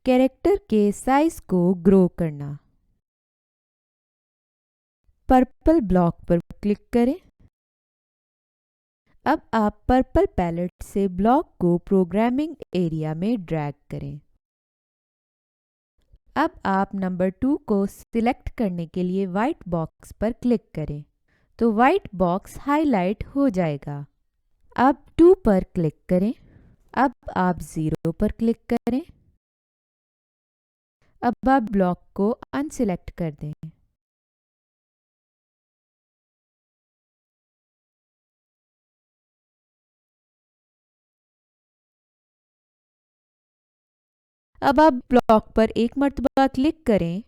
Character के size को grow करना। पर्पल ब्लॉक पर क्लिक करें। अब आप पर्पल पैलेट से ब्लॉक को प्रोग्रामिंग एरिया में ड्रैग करें। अब आप नंबर 2 को सिलेक्ट करने के लिए व्हाइट बॉक्स पर क्लिक करें तो व्हाइट बॉक्स हाईलाइट हो जाएगा। अब 2 पर क्लिक करें। अब आप 0 पर क्लिक करें। अब आप ब्लॉक को अनसिलेक्ट कर दें। अब आप ब्लॉक पर एक मर्तबा क्लिक करें